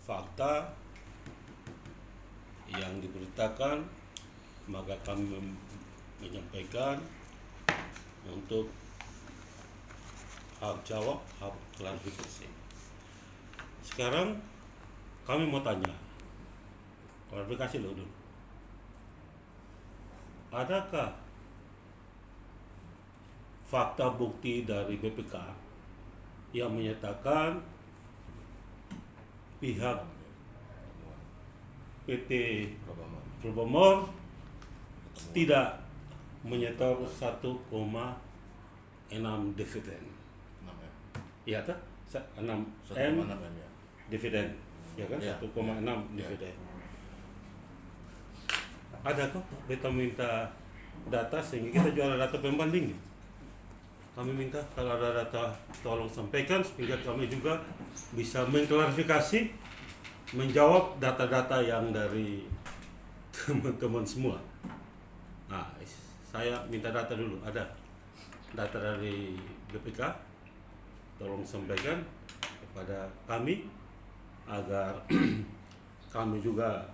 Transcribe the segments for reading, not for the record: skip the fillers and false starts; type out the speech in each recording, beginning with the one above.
fakta yang diberitakan, maka kami menyampaikan untuk hak jawab, hak klarifikasi. Sekarang kami mau tanya, klarifikasi loh dulu. Adakah fakta bukti dari BPK yang menyatakan pihak PT Probamor tidak menyetor 1,6 dividen? Iya tak? 6 M dividen, ya kan? 1,6 dividen. Ada kok kita minta data sehingga kita jual data pembanding. Kami minta kalau ada data tolong sampaikan sehingga kami juga bisa mengklarifikasi, menjawab data-data yang dari teman-teman semua. Nah, saya minta data dulu. Ada data dari BPK, tolong sampaikan kepada kami agar kami juga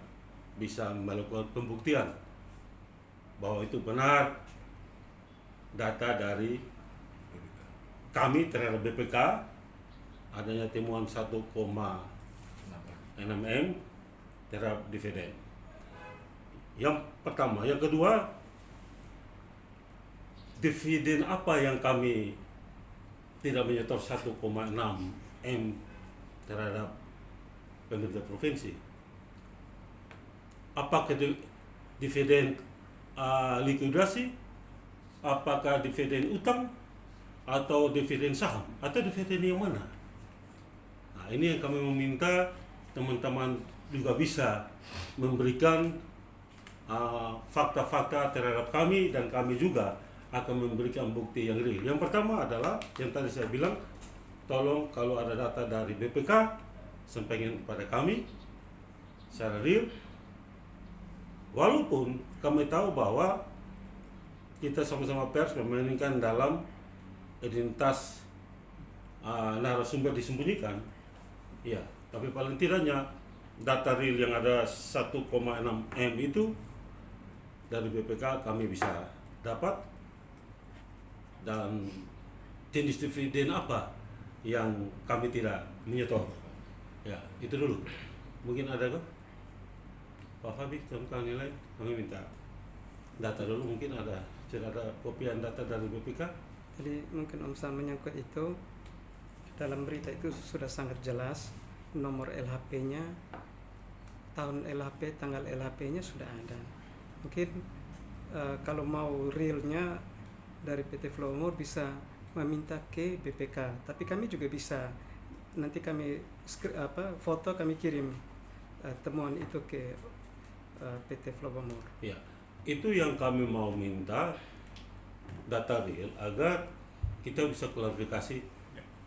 bisa melakukan pembuktian bahwa itu benar data dari kami terhadap BPK adanya temuan 1,6 M terhadap dividen. Yang pertama, yang kedua, dividen apa yang kami tidak menyetor 1,6 M terhadap pemerintah provinsi? Apakah dividen likuidasi, apakah dividen utang, atau dividen saham, atau dividen yang mana? Nah, ini yang kami meminta teman-teman juga bisa memberikan fakta-fakta terhadap kami, dan kami juga akan memberikan bukti yang real. Yang pertama adalah yang tadi saya bilang, tolong kalau ada data dari BPK sampaikan kepada kami secara real. Walaupun kami tahu bahwa kita sama-sama pers memainkan dalam identitas narasumber disembunyikan, ya, tapi paling tidaknya data real yang ada 1,6 M itu dari BPK kami bisa dapat, dan jenis dividen apa yang kami tidak menyetor. Ya, itu dulu. Mungkin ada kok? Pak Fabi, tentang nilai, kami minta data dulu, mungkin ada kopian data dari BPK. Jadi mungkin Om Sam menyangkut itu, dalam berita itu sudah sangat jelas, nomor LHP-nya, tahun LHP, tanggal LHP-nya sudah ada. Mungkin kalau mau realnya dari PT Flowmore bisa meminta ke BPK, tapi kami juga bisa, nanti kami foto kami kirim temuan itu ke PT Flowmore. Ya, itu yang kami mau minta, data real agar kita bisa klarifikasi.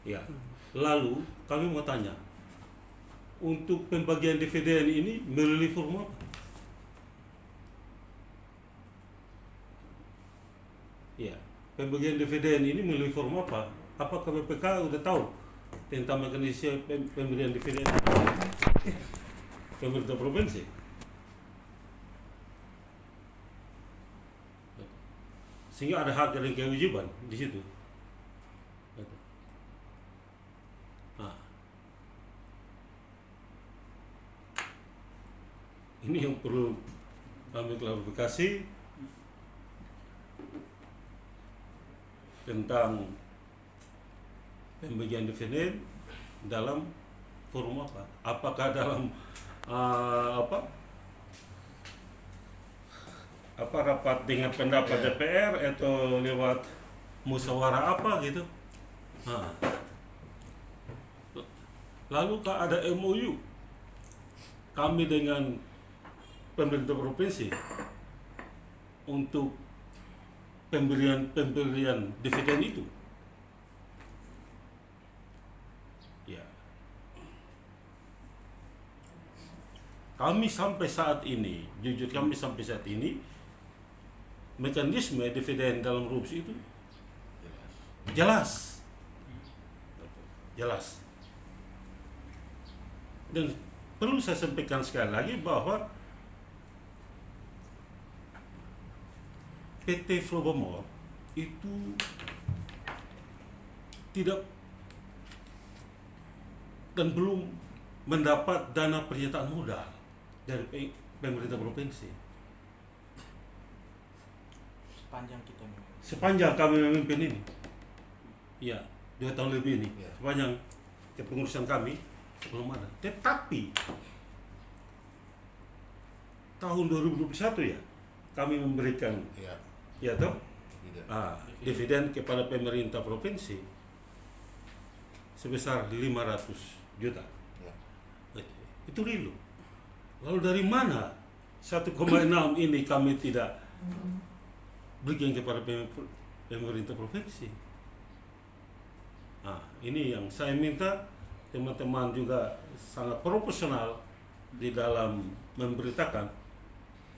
Ya. Lalu kami mau tanya, untuk pembagian dividen ini melalui form apa? Ya, pembagian dividen ini melalui form apa? Apakah BPK udah tahu tentang mekanisme pemberian dividen pemerintah provinsi? Sehingga ada hak dan kewajiban di situ. Nah, ini yang perlu kami klarifikasi tentang pembagian dividen dalam forum apa? Apakah dalam rapat dengan pendapat DPR atau lewat musyawarah apa gitu? Nah, lalu ada MOU kami dengan pemerintah provinsi untuk pemberian dividen itu. Ya, kami sampai saat ini, jujur kami sampai saat ini, mekanisme dividen dalam RUPS itu jelas. Dan perlu saya sampaikan sekali lagi bahwa PT Flowbomor itu tidak dan belum mendapat dana penyertaan modal dari pemerintah provinsi. Sepanjang kami memimpin ini, ya 2 tahun lebih ini, sepanjang kepengurusan kami belum ada. Tetapi tahun 2021 ya kami memberikan dividen kepada pemerintah provinsi sebesar 500 juta. Itu real. Lalu dari mana 1,6 ini kami tidak berikan kepada pemerintah provinsi? Nah, ini yang saya minta teman-teman juga sangat profesional di dalam memberitakan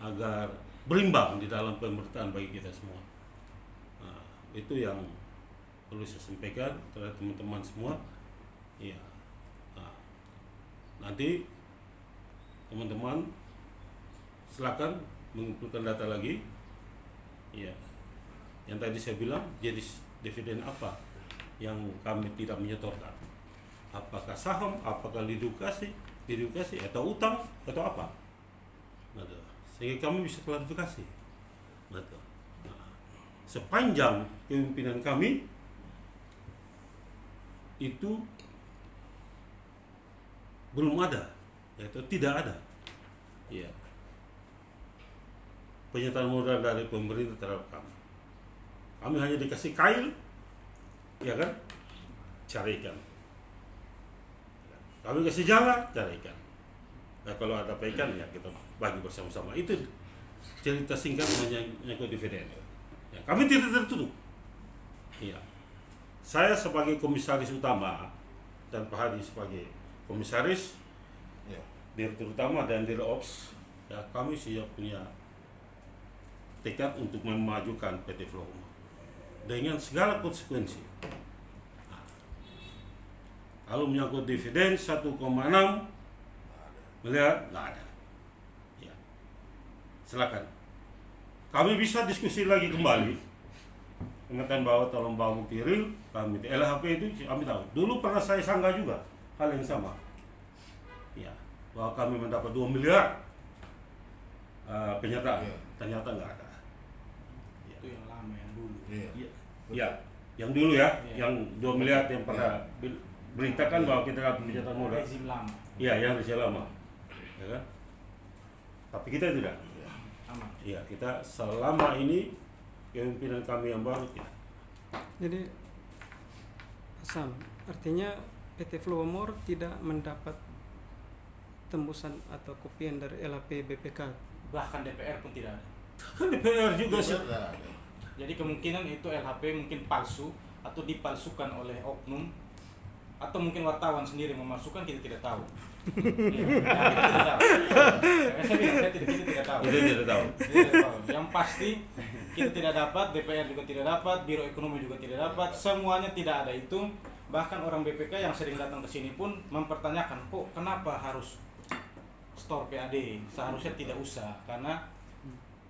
agar berimbang di dalam pemberitaan bagi kita semua. Nah, itu yang perlu saya sampaikan kepada teman-teman semua. Ya. Nah, nanti teman-teman silakan mengumpulkan data lagi. Ya. Yang tadi saya bilang jadi dividen apa yang kami tidak menyetorkan? Apakah saham, apakah edukasi atau utang atau apa? Betul. Sehingga kami bisa klarifikasi. Betul. Nah, sepanjang kepemimpinan kami itu belum ada, yaitu tidak ada. Ya. Penyertaan modal dari pemerintah terhadap kami. Kami hanya dikasih kail, ya kan? Carikan. Kami kasih jalan, carikan. Nah, kalau ada ikan ya kita bagi bersama-sama. Itu cerita singkat menyangkut dividen. Ya, kami tidak tertutup. Ya. Saya sebagai komisaris utama dan Pak Hadi sebagai komisaris, direktur utama dan dirops, ya kami sudah punya tekad untuk memajukan PT Flowbomor dengan segala konsekuensi. Nah, kalau menyangkut dividen 1,6 miliar nggak ada. Ya. Silakan. Kami bisa diskusi lagi kembali. Ingatkan bahwa tolong bawa bukti real, kami LHP itu kami tahu. Dulu pernah saya sanggah juga hal yang sama. Ya, bahwa kami mendapat 2 miliar penyertaan, ternyata nggak ada. Ya. Itu yang lama yang dulu. Ya, yang dulu ya, yang 2 miliar yang pernah beritakan bahwa kita dapat penyertaan modal. Rezim lama. Iya, yang rezim lama, ya kan? Tapi kita tidak. Aman. Iya, kita selama ini kepemimpinan kami yang baru ya. Jadi Sam, artinya PT Flowbomor tidak mendapat tembusan atau kopian dari LHP BPK. Bahkan DPR pun tidak ada. Kan DPR juga sih. Jadi kemungkinan itu LHP mungkin palsu atau dipalsukan oleh oknum atau mungkin wartawan sendiri memasukkan, kita tidak tahu. Kita tidak tahu. Kita tidak tahu. Kita tidak tahu. Yang pasti kita tidak dapat, DPR juga tidak dapat, Biro Ekonomi juga tidak dapat, semuanya tidak ada itu. Bahkan orang BPK yang sering datang ke sini pun mempertanyakan, kok kenapa harus store PAD? Seharusnya tidak usah, karena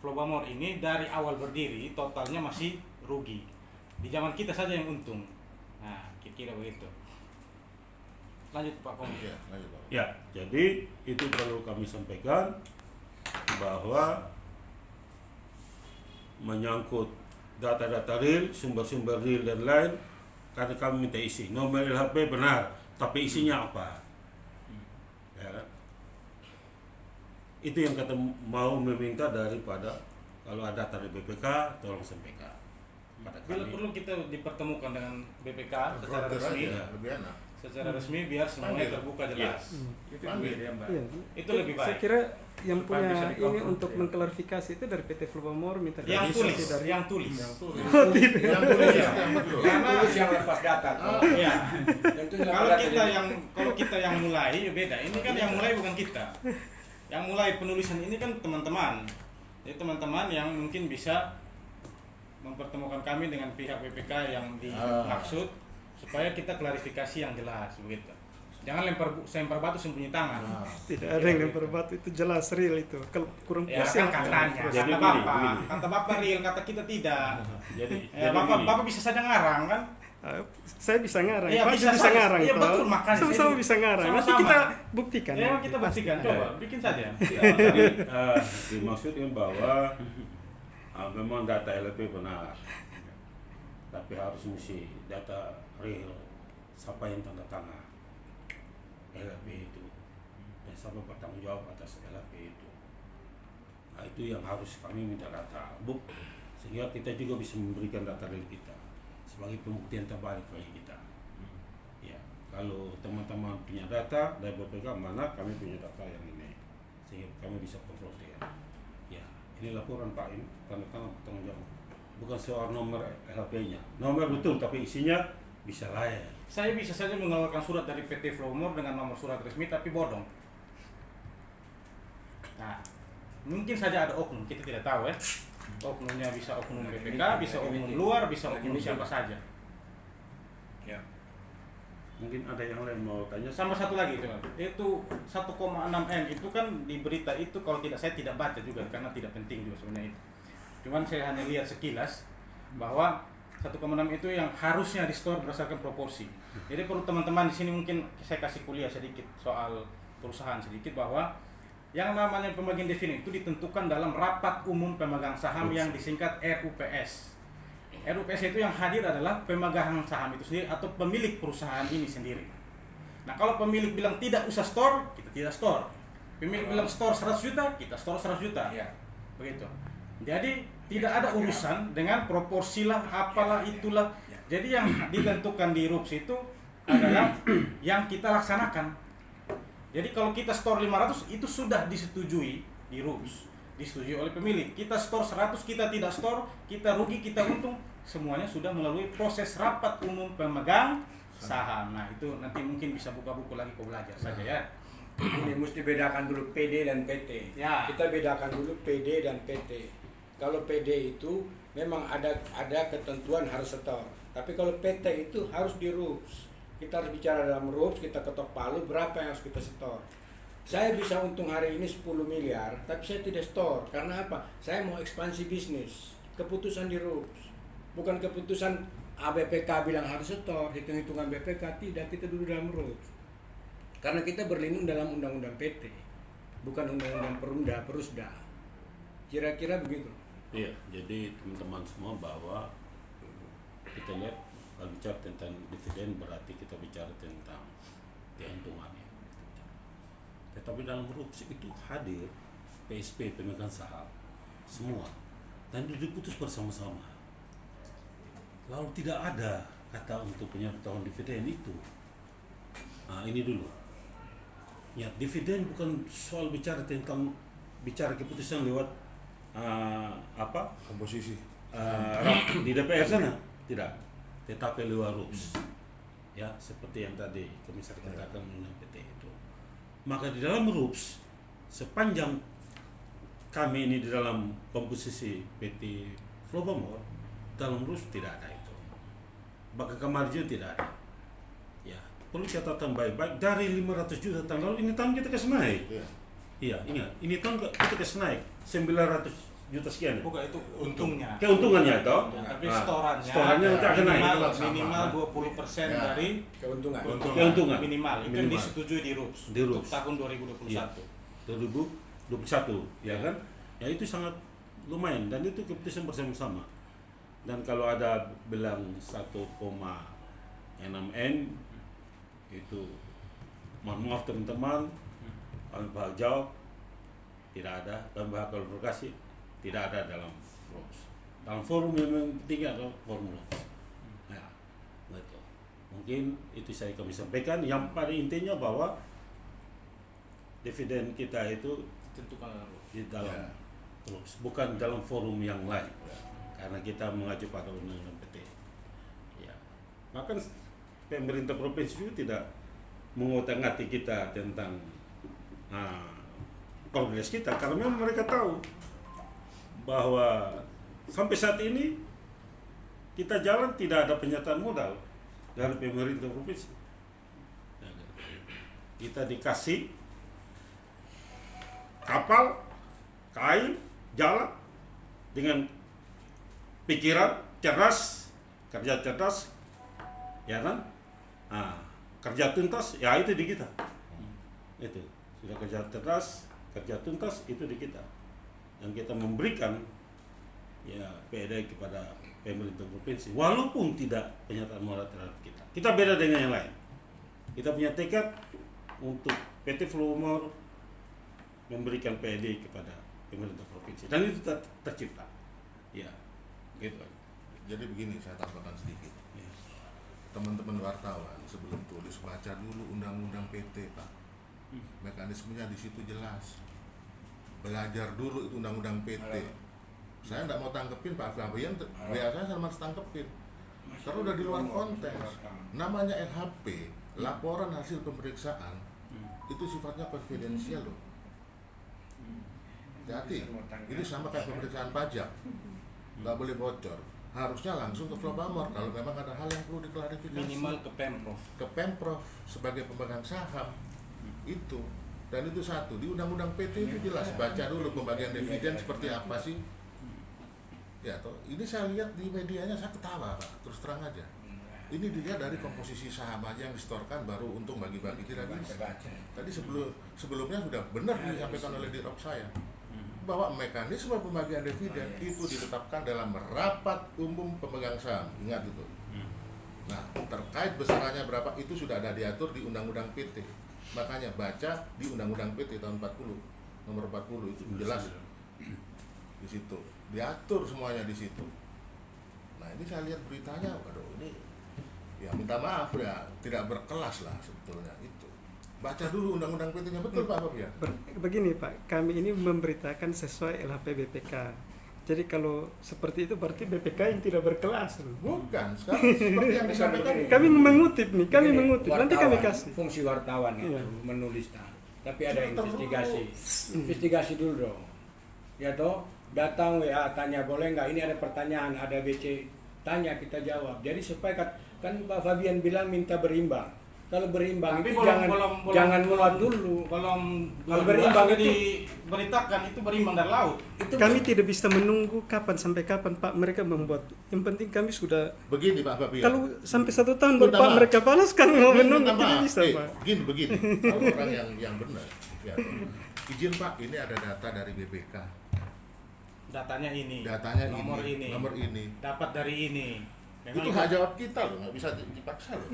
Flowbomor ini dari awal berdiri totalnya masih rugi. Di zaman kita saja yang untung. Nah, kira-kira begitu. Lanjut Pak Kom. Ya, jadi itu perlu kami sampaikan bahwa menyangkut data-data real, sumber-sumber real dan lain, karena kami minta isi. Nomor LHP benar, tapi isinya apa? Ya. Itu yang kata mau meminta daripada kalau ada data dari BPK, tolong sampaikan pada Bila kami. perlu kita dipertemukan dengan BPK secara resmi. lebih enak. Secara resmi biar semuanya terbuka jelas. Iya. Itu lebih Mbak. Iya. Itu lebih Saya baik. kira yang Supaya punya bisa ini dikonfirm, untuk ya. mengklarifikasi itu dari PT Flowbomor minta Yang klarifikasi tulis, dari yang tulis. Yang tulis yang betul. Karena yang lepas data. ya, Yang itu kalau kita yang mulai ya beda. Ini kan yang mulai bukan kita. Yang mulai penulisan ini kan teman-teman. Jadi teman-teman yang mungkin bisa mempertemukan kami dengan pihak BPK yang dimaksud supaya kita klarifikasi yang jelas begitu. Jangan lempar batu sembunyi tangan. Nah, Tidak ada yang lempar batu, itu jelas real itu. Kalau kurang Ya puas kan ya, katanya, Jadi kata begini, bapak, begini. kata bapak real, kata kita tidak. Jadi Ya, bapak, begini. bapak bisa saja ngarang kan? saya bisa ngarang, Iya, Pak bisa juga bisa saja. ngarang. Iya, toh. betul, makanya Sama-sama saya- bisa ngarang. Nanti sama-sama. kita buktikan. Ya, emang kita Pasti. buktikan, coba bikin saja. Jadi dimaksudkan bahwa memang data LP benar, tapi harus mesti data real, siapa yang tanda tangan LP itu dan siapa bertanggung jawab atas LP itu. Nah itu yang harus kami minta data buk, sehingga kita juga bisa memberikan data real kita sebagai pembuktian terbalik bagi kita. Ya, kalau teman-teman punya data dari BPK mana, kami punya data yang ini, sehingga kami bisa konfrontir. Ya, ini laporan Pak, ini tanda tangan bertanggung jawab. Bukan soal nomor LHP-nya, nomor betul tapi isinya bisa lain. Saya bisa saja mengeluarkan surat dari PT Flowmore dengan nomor surat resmi tapi bodong. Nah, mungkin saja ada oknum, kita tidak tahu ya. Oknumnya bisa oknum BPK, bisa oknum luar, bisa oknum siapa saja. Ya. Mungkin ada yang lain mau tanya. Sama satu lagi itu 1,6 M itu kan di berita itu kalau tidak saya tidak baca juga karena tidak penting juga sebenarnya itu. Cuman saya hanya lihat sekilas bahwa 1,6 itu yang harusnya di store berdasarkan proporsi. Jadi perlu teman-teman di sini mungkin saya kasih kuliah sedikit soal perusahaan sedikit bahwa yang namanya pembagian dividen itu ditentukan dalam rapat umum pemegang saham yang disingkat RUPS. RUPS itu yang hadir adalah pemegang saham itu sendiri atau pemilik perusahaan ini sendiri. Nah, kalau pemilik bilang tidak usah store, kita tidak store. Pemilik bilang store 100 juta, kita store 100 juta. Iya. Begitu. Jadi tidak ada urusan dengan proporsi lah, apalah itulah. Jadi yang ditentukan di RUPS itu adalah yang kita laksanakan. Jadi kalau kita store 500 itu sudah disetujui di RUPS, disetujui oleh pemilik. Kita store 100, kita tidak store, kita rugi, kita untung, semuanya sudah melalui proses rapat umum pemegang saham. Nah, itu nanti mungkin bisa buka buku lagi kau belajar saja ya. Ini mesti bedakan dulu PD dan PT. Ya. Kita bedakan dulu PD dan PT. Kalau PD itu memang ada ketentuan harus setor. Tapi kalau PT itu harus di RUPS. Kita harus bicara dalam RUPS, kita ketok palu berapa yang harus kita setor. Saya bisa untung hari ini 10 miliar, tapi saya tidak store. Karena apa? Saya mau ekspansi bisnis. Keputusan di RUPS. Bukan keputusan BPK bilang harus setor, hitung-hitungan BPK. Tidak, kita dulu dalam RUPS. Karena kita berlindung dalam undang-undang PT. Bukan undang-undang Perusda. Kira-kira begitu. Iya, jadi teman-teman semua bahwa kita lihat kalau bicara tentang dividen berarti kita bicara tentang keuntungannya. Tetapi dalam RUPS itu hadir PSP pemegang saham semua dan diputus bersama-sama. Lalu tidak ada kata untuk penyertaan dividen itu. Nah ini dulu. Ya dividen bukan soal bicara keputusan lewat komposisi. di DPR sana tidak, tetapi lewat RUPS ya seperti yang tadi komisaris katakan mengenai PT itu. Maka di dalam RUPS sepanjang kami ini di dalam komposisi PT Flowmore dalam RUPS tidak ada itu. Bahkan kemarin juga tidak ada. Ya perlu catatan baik-baik dari 500 juta tahun lalu ini tahun kita kasih naik. Iya ingat ini tahun kita kasih naik 900 juta sekian. Bukan itu untungnya. Keuntungannya toh. Tapi Nah, setorannya setorannya nanti akan naik. minimal 20% Ya. dari Keuntungan. Keuntungan. minimal. Itu yang Minimal. disetujui di RUPS Di untuk RUPS. tahun 2021. Iya. 2021 ya kan. Ya itu sangat lumayan dan itu keputusan bersama-sama. Dan kalau ada bilang 1,6 N itu maaf teman-teman, kami berhak jawab tidak ada, kami berhak klarifikasi tidak ada dalam RUPS. Dalam forum yang penting adalah forum RUPS. Ya, betul. Mungkin itu kami sampaikan. Yang pada intinya bahwa dividen kita itu Tentukan dalam RUPS. di dalam RUPS, bukan dalam forum yang lain. Karena kita mengacu pada undang-undang PT. Ya. Maka pemerintah provinsi juga tidak mengotak-atik kita tentang progres kita, karena memang mereka tahu bahwa sampai saat ini kita jalan tidak ada penyertaan modal dari pemerintah provinsi. kita dikasih kapal, kain, jalan dengan pikiran cerdas, kerja cerdas, ya kan? Nah, kerja tuntas, ya itu di kita. Itu sudah kerja cerdas, kerja tuntas itu di kita. Dan kita memberikan ya PED kepada pemerintah provinsi, walaupun tidak pernyataan moral terhadap kita. Kita beda dengan yang lain. Kita punya tekad untuk PT Flowmore memberikan PED kepada pemerintah provinsi, dan itu tercipta. Ya, gitu. Jadi begini, saya tambahkan sedikit. Ya. Teman-teman wartawan sebelum tulis baca dulu undang-undang PT, Pak. Mekanismenya di situ jelas. Belajar dulu itu undang-undang PT. Saya nggak mau tangkepin Pak Fabian, biasanya saya harus tangkepin. Karena udah di luar konteks. Namanya LHP, laporan hasil pemeriksaan, itu sifatnya konfidensial loh. Jadi, ini sama kayak pemeriksaan pajak, nggak boleh bocor. Harusnya langsung ke Flowmore kalau memang ada hal yang perlu diklarifikasi. Minimal ke Pemprov. Ke Pemprov sebagai pemegang saham itu. Dan itu satu, di undang-undang PT itu jelas. Baca dulu pembagian dividen seperti apa sih. Ya toh, ini saya lihat di medianya saya ketawa Pak, terus terang aja. Ini dilihat dari komposisi saham aja yang disetorkan, baru untung bagi-bagi tidak bisa. Tadi sebelumnya sudah benar disampaikan oleh dirop saya bahwa mekanisme pembagian dividen itu ditetapkan dalam rapat umum pemegang saham. Ingat itu. Nah, terkait besarannya berapa itu sudah ada diatur di Undang-Undang PT. Makanya baca di Undang-Undang PT tahun 40, nomor 40 itu jelas di situ. Diatur semuanya di situ. Nah, ini saya lihat beritanya, waduh ini ya minta maaf ya, tidak berkelas lah sebetulnya itu. Baca dulu undang-undang PT-nya, betul Pak Fabian? Begini Pak, kami ini memberitakan sesuai LHP BPK. Jadi kalau seperti itu berarti BPK yang tidak berkelas. Bukan, sekarang seperti yang disampaikan. Kami mengutip nih, kami Begini, mengutip. Nanti kami kasih. Fungsi wartawan itu Iya. menulis tapi ada Sudah investigasi. Investigasi dulu dong. Ya toh, datang WA tanya boleh nggak, ini ada pertanyaan, ada BC, tanya kita jawab. Jadi supaya kan Pak Fabian bilang minta berimbang. Kalau berimbang Tapi itu jangan muat dulu. Kalau berimbang sudah itu diberitakan itu berimbang dari laut. itu Kami tidak bisa menunggu sampai kapan Pak mereka membuat. Yang penting kami sudah. Begini Pak Fabian. Kalau sampai 1 tahun baru Minta Pak maaf. mereka balas, kami mau menunggu Minta tidak maaf. bisa Pak. Begini. Kalau orang yang benar. Ya, izin Pak, ini ada data dari BPK. Datanya ini. Datanya nomor ini. ini. Dapat dari ini. Memang Itu hak jawab kita loh, nggak bisa dipaksa loh.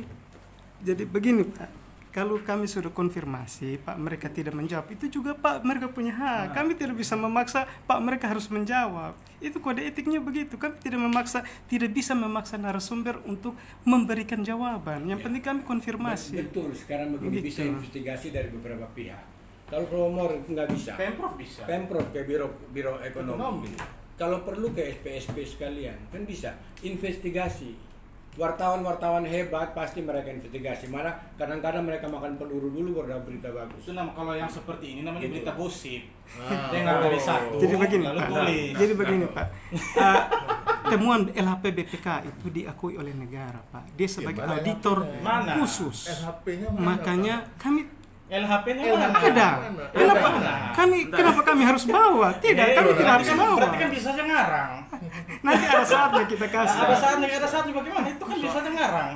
Jadi begini Pak, kalau kami sudah konfirmasi Pak mereka tidak menjawab, itu juga Pak mereka punya hak. Kami tidak bisa memaksa Pak mereka harus menjawab. Itu kode etiknya begitu. Kami tidak bisa memaksa narasumber untuk memberikan jawaban. Yang penting kami konfirmasi. betul. Sekarang begini, Begitu. bisa investigasi dari beberapa pihak. Kalau Flowmore nggak bisa. Pemprov bisa. Pemprov ke biro ekonomi. Kalau perlu ke SPSP sekalian, kan bisa investigasi. Wartawan hebat pasti mereka investigasi. Mana kadang-kadang mereka makan peluru dulu baru dapat berita bagus. Itu kalau yang seperti ini namanya Gitu. berita gosip. Ah. Dengar dari satu. Jadi begini lalu Pak. tulis. Jadi begini Pak. Temuan LHP BPK itu diakui oleh negara Pak. Dia sebagai mana auditor LHP-nya? Mana? khusus. LHP-nya mana, Makanya kami LHP-nya mana? ada. Kenapa kami harus bawa? Tidak, kami tidak harus bawa. Berarti kan bisa saja ngarang. Nanti ada saatnya kita kasih. Ada saatnya bagaimana? Itu kan bisa saja ngarang.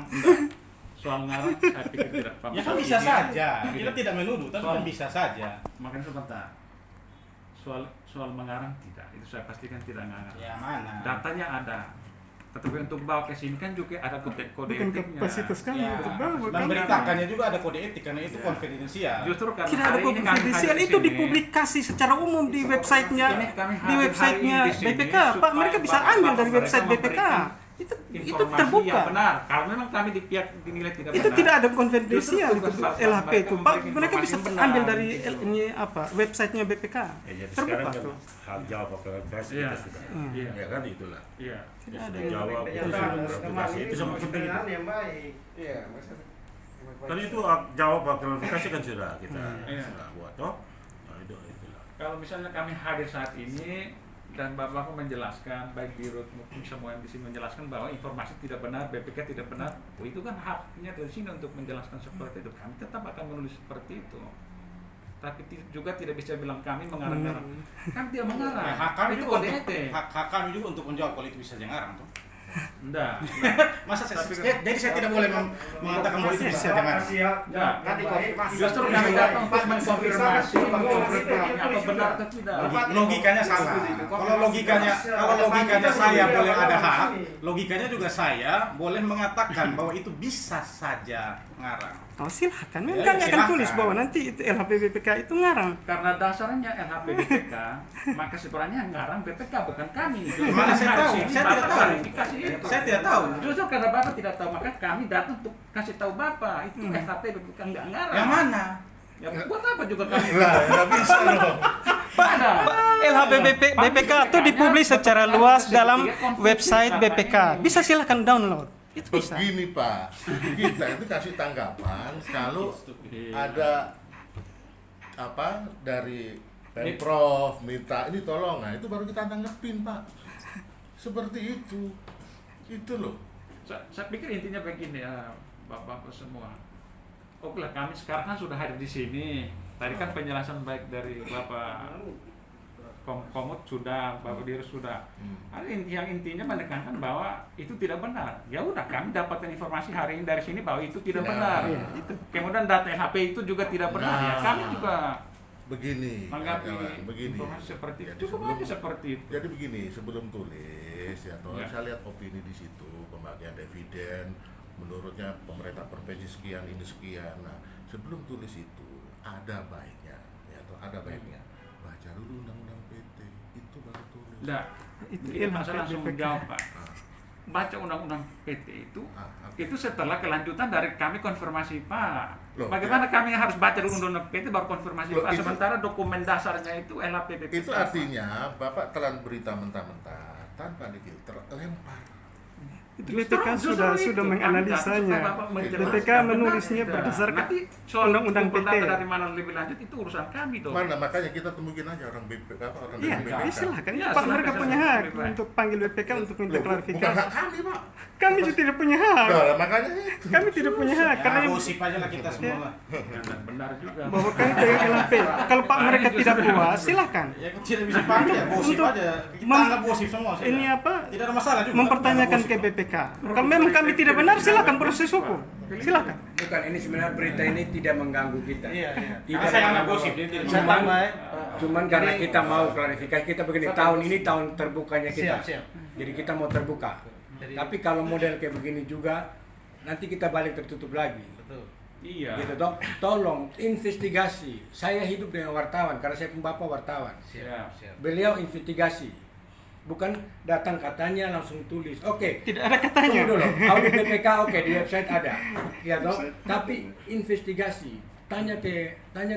Soal ngarang saya pikir tidak Ya kan bisa saja. Kita tidak menuduh, tapi kan bisa saja. Makanya sebentar. Soal mengarang tidak, itu saya pastikan tidak ngarang. Ya mana? Datanya ada. Tetapi untuk bawa ke sini kan juga ada kode Bukan etiknya. kapasitas kami Ya, untuk bawa. Kami- memberitakannya juga ada kode etik karena itu konfidensial. Justru karena Tidak ada hari ini kami konfidensial, hadir di itu sini, dipublikasi secara umum di websitenya Ini kami di hadir websitenya hari ini di sini BPK Pak, supaya mereka bisa bapak-bapak ambil dari mereka website BPK. memberikan Itu informasi terbuka. yang benar. Kalau memang kami di pihak dinilai tidak Itu benar, tidak ada konfidensial justru itu tugas bapak LHP mereka itu Pak, memberikan mereka informasi bisa yang benar, ambil dari gitu. ini apa websitenya BPK. Ya, jadi sekarang Terbuka kan tuh. hak jawab klarifikasi Iya. kita sudah. Iya. Ya kan itulah. Iya. Kita ada sudah yang jawab, baik, kita yang sudah baik. klarifikasi. Itu sama penting itu. yang baik. Iya, maksudnya. Kan itu hak jawab hak klarifikasi kan sudah kita Iya. sudah buat toh. Nah, itulah. Kalau misalnya kami hadir saat ini, dan Bapak menjelaskan, baik Biro maupun semua yang di sini menjelaskan bahwa informasi tidak benar, BPK tidak benar, itu kan haknya dari sini untuk menjelaskan seperti itu. Kami tetap akan menulis seperti itu. Tapi juga tidak bisa bilang kami mengarang-arang. Kan tidak mengarang. Hak kami itu juga kode untuk, etik. hak kami juga untuk menjawab kalau itu bisa ngarang tuh. Enggak. Masa jadi saya tidak boleh mengatakan bahwa itu bisa dengar. Enggak. Kan dikonfirmasi. Justru kami datang untuk mengkonfirmasi apa benar atau tidak. Logikanya salah. Kalau logikanya saya boleh ada hak, logikanya juga saya boleh mengatakan bahwa itu bisa saja ngarang. Oh silahkan, Ya, memang kami akan silahkan. tulis bahwa nanti itu LHP BPK itu ngarang. Karena dasarnya LHP BPK, maka sebenarnya yang ngarang BPK bukan kami. Mana saya tahu? Harus ini Saya tidak Bapak tahu. klarifikasi itu. Saya tidak tahu. Justru karena Bapak tidak tahu, maka kami datang untuk kasih tahu Bapak itu LHP BPK nggak ngarang. Yang mana? Ya buat apa juga kami? Lah, nggak bisa loh. Pada LHP BPK itu dipublis secara luas dalam website BPK. Bisa silahkan download. Itu bisa. Begini Pak, kita itu kasih tanggapan kalau ada apa dari Pemprov minta ini tolong, nah itu baru kita tanggepin Pak. Seperti itu loh. saya pikir intinya begini ya, Bapak-bapak semua. Oke lah, kami sekarang kan sudah hadir di sini. Tadi kan penjelasan baik dari Bapak Komut sudah, Bapak Dirut sudah. Yang intinya menekankan bahwa itu tidak benar. Ya udah, kami dapatkan informasi hari ini dari sini bahwa itu tidak benar. Iya, itu. Kemudian data LHP itu juga tidak benar. Ya kami juga Begini, menganggapi begini. informasi seperti itu. Jadi Cukup sebelum- aja seperti itu. Jadi begini, sebelum tulis ya, toh Ya. saya lihat opini di situ, pembagian dividen, menurutnya pemerintah provinsi sekian ini sekian. Nah, sebelum tulis itu ada baiknya, ya toh ada baiknya baca dulu undang-undang PT, itu baru tulis. Nah, Itu itu LHP saya langsung BPK. menjawab Pak. Baca undang-undang PT itu Apa? itu setelah kelanjutan dari kami konfirmasi Pak. Loh, Bagaimana kami harus baca dulu undang-undang PT baru konfirmasi Loh, Pak. itu- Sementara dokumen dasarnya itu LHP BPK. Itu artinya Bapak telan berita mentah-mentah tanpa difilter, lempar. Itu Justru- BPK justru sudah itu. Kami menganalisanya. datang supaya Bapak menjelaskan BPK benar menulisnya tidak. berdasarkan Nanti soal undang-undang sumber PT. data dari mana lebih lanjut itu urusan kami dong. Mana makanya kita temuin aja orang BPK apa orang Iya, dari BPK. silahkan. Iya, Pak, silahkan, mereka punya silahkan. hak Lebih baik. untuk panggil BPK untuk minta Loh, bukan klarifikasi. hak kami Pak. Kami juga tidak punya hak. Nah, makanya itu. Kami tidak punya hak karena Ya, gosip aja lah kita semua lah. Dan benar juga. bahwa kami pegang LHP. Kalau Pak mereka tidak puas, silahkan. Ya tidak bisa pakai ya, gosip Untuk aja. Kita mem- anggap gosip semua. sudah. Ini apa? Tidak ada masalah juga. Mempertanyakan Kita ke anggap gosip. BPK. Kalau memang kami tidak benar, silakan proses hukum. Silakan. Bukan, ini sebenarnya berita ini tidak mengganggu kita. Iya, iya. Tidak Saya anggap mengganggu. gosip, dia tidak Cuman, mengganggu. cuman karena kita mau klarifikasi, kita begini, tahun ini tahun terbukanya kita. Siap. Jadi kita mau terbuka. Tapi kalau model kayak begini juga, nanti kita balik tertutup lagi. Betul. Iya. Gitu toh. Tolong investigasi. Saya hidup dengan wartawan karena saya pun bapak wartawan. Siap. Beliau investigasi. Bukan datang katanya langsung tulis. Oke. Tidak ada katanya. Tunggu dulu. Audit BPK oke, di website ada. Ya toh. Tapi investigasi. Tanya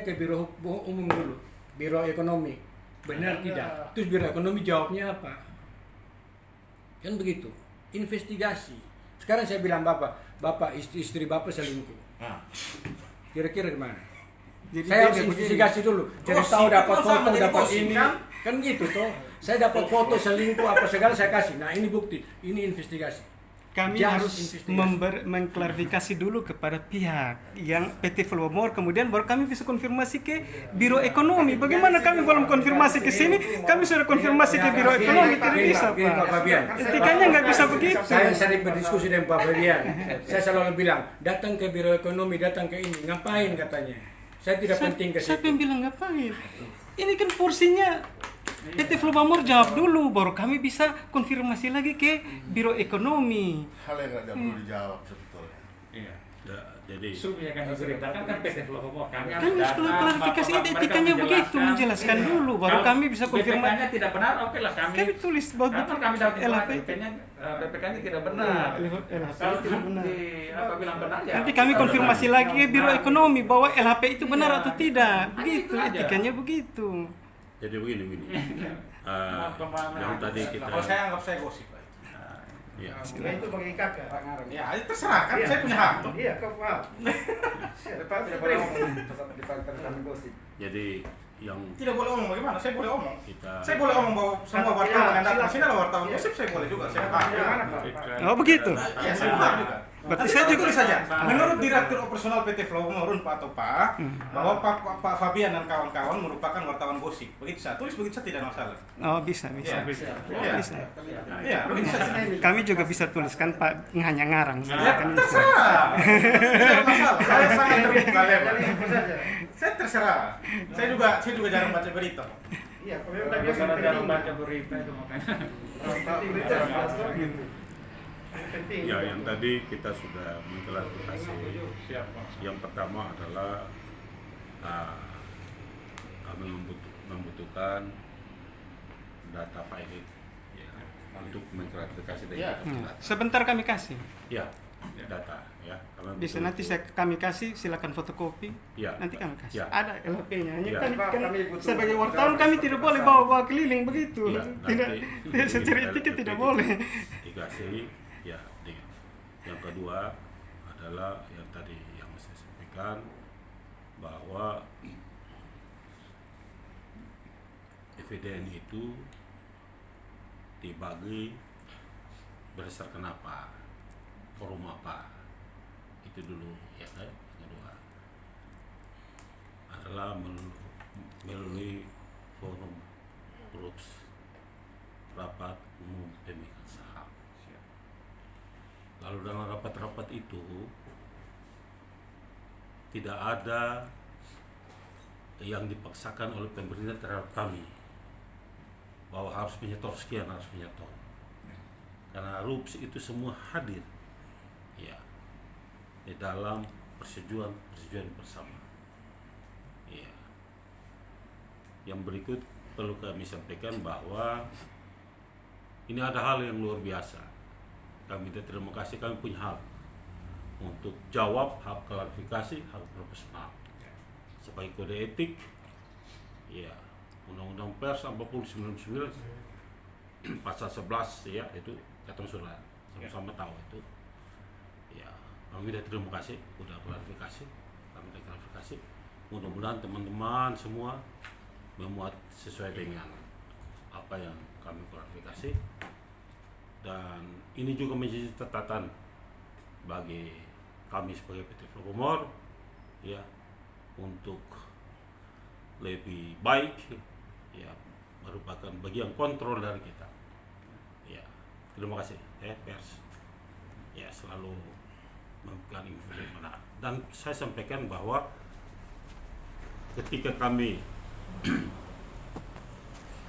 ke Biro Umum dulu. Biro Ekonomi. Benar tidak? Terus Biro Ekonomi jawabnya apa? Kan begitu. Investigasi. Sekarang saya bilang Bapak istri Bapak selingkuh. Nah, Kira-kira gimana? Jadi Saya dia harus begini. investigasi dulu. Cari Gosip, tahu dapat kan sama foto, jadi dapat gosip, ini. kan? Kan gitu toh. Saya dapat foto selingkuh apa segala saya kasih. Nah, ini bukti. Ini investigasi. Kami Dia harus investigasi. mengklarifikasi dulu kepada pihak yang PT Flowmore, kemudian baru kami bisa konfirmasi ke Biro Ekonomi. Bagaimana kami belum konfirmasi ke sini, kami sudah konfirmasi ke Biro Ekonomi, tidak bisa Gini, Pak Pak. Fabian. Etikanya nggak bisa begitu. Saya sering berdiskusi dengan Pak Fabian. Saya selalu bilang, datang ke Biro Ekonomi, datang ke ini. Ngapain katanya? Saya tidak penting ke Siapa situ. yang bilang ngapain? Ini kan porsinya PT Flowmore jawab dulu, baru kami bisa konfirmasi lagi ke Biro Ekonomi. Hal yang nggak perlu dijawab sebetulnya. Iya. Ya, jadi Sumi akan diberitakan kan PT Flowmore. Kami Kan harus datang, klarifikasi mereka etikanya begitu, menjelaskan. menjelaskan Iya. dulu, baru Kalau kami bisa konfirmasi. BPK-nya tidak benar, oke lah kami. Kami tulis bahwa Karena kami dapat LHP informasi itu. BPK-nya tidak benar. LHP Kalau tidak benar. apa bilang benar ya. Nanti kami konfirmasi lagi ke Biro Ekonomi bahwa LHP itu benar atau tidak. Hanya Begitu, itu aja. etikanya begitu. jadi begini. Yang tadi kita kalau saya anggap saya gosip. Pak. ya, Ya, itu bagi kakak. Ya, itu terserah kan, saya punya hak. Iya, kau paham. Pak tidak pernah ngomong di kami gosip. jadi yang Tidak boleh omong bagaimana? Saya boleh omong. kita Saya boleh omong bahwa semua wartawan yang datang sini adalah wartawan gosip, saya boleh juga. Saya paham. Oh begitu. Ya, saya paham juga. Berarti Nanti saya saya juga- tulis saja. Menurut Direktur Operasional PT Flow Morun Pak atau Pak, bahwa Pak Fabian dan kawan-kawan merupakan wartawan gosip. Begitu saya tulis, begitu saya tidak masalah. Oh bisa. Iya. Oh, bisa. Iya, begitu saja. Kami juga bisa tuliskan Pak hanya ngarang. Ya, Kan bisa. terserah. Tidak masalah. Saya sangat terbuka lebar. Saya terserah. Saya juga jarang baca berita. Iya, kalau udah biasa Karena jarang penting. baca berita itu makanya. Penting berita, gitu. Penting. ya yang tadi kita sudah mengklarifikasi. Siapa? Yang pertama adalah kami membutuhkan data file ya, untuk mengklarifikasi dari Ya. kita. Sebentar kami kasih. Ya, data ya. Kami Bisa betul-betul- nanti kami kasih, silakan fotokopi. Ya. Nanti kami kasih. Ya. Ada LP-nya. Hanya Ya. kami sebagai wartawan kami tidak boleh bawa keliling begitu. Ya, Tidak. nanti Secara etika tidak boleh. dikasih ya. Yang kedua adalah yang tadi yang saya sampaikan bahwa dividen itu dibagi berdasarkan apa, forum apa, itu dulu ya kan. Yang kedua adalah melalui forum groups rapat umum pemegang saham. Lalu dalam rapat-rapat itu tidak ada yang dipaksakan oleh pemerintah terhadap kami bahwa harus menyetor sekian, harus menyetor. Karena RUPS itu semua hadir ya di dalam persetujuan bersama. Ya. Yang berikut perlu kami sampaikan bahwa ini ada hal yang luar biasa. Kami terima kasih, kami punya hak untuk jawab, hak klarifikasi, hak profesional. Sebagai kode etik, ya Undang-Undang Pers 99 pasal 11 ya itu kata sudah sama-sama tahu itu. Ya, kami terima kasih, udah klarifikasi, kami klarifikasi. Mudah-mudahan teman-teman semua memuat sesuai dengan apa yang kami klarifikasi. Dan ini juga menjadi catatan bagi kami sebagai PT Flow Pomor ya untuk lebih baik ya merupakan bagian kontrol dari kita ya. Terima kasih pers ya selalu memberikan informasi benar. Dan saya sampaikan bahwa ketika kami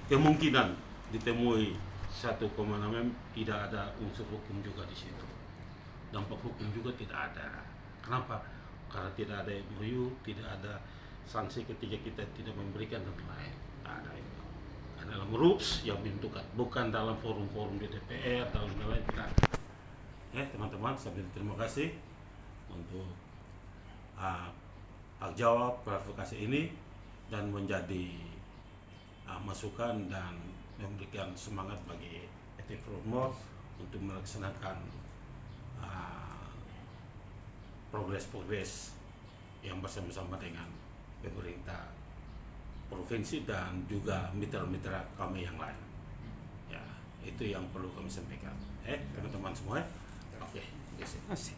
kemungkinan ditemui 1,6 M tidak ada unsur hukum juga di situ. Dampak hukum juga tidak ada. Kenapa? Karena tidak ada MOU, tidak ada sanksi ketika kita tidak memberikan dan lain. Tidak ada itu. Karena dalam RUPS yang menentukan, bukan dalam forum-forum di DPR, dalam lain tidak ada. Ya teman-teman, saya terima kasih untuk hak jawab klarifikasi ini dan menjadi masukan dan memberikan semangat bagi PT Flow Pomor untuk melaksanakan progres yang bersama-sama dengan pemerintah provinsi dan juga mitra-mitra kami yang lain. Ya, itu yang perlu kami sampaikan. Teman-teman semua. Oke, terima kasih. Asik.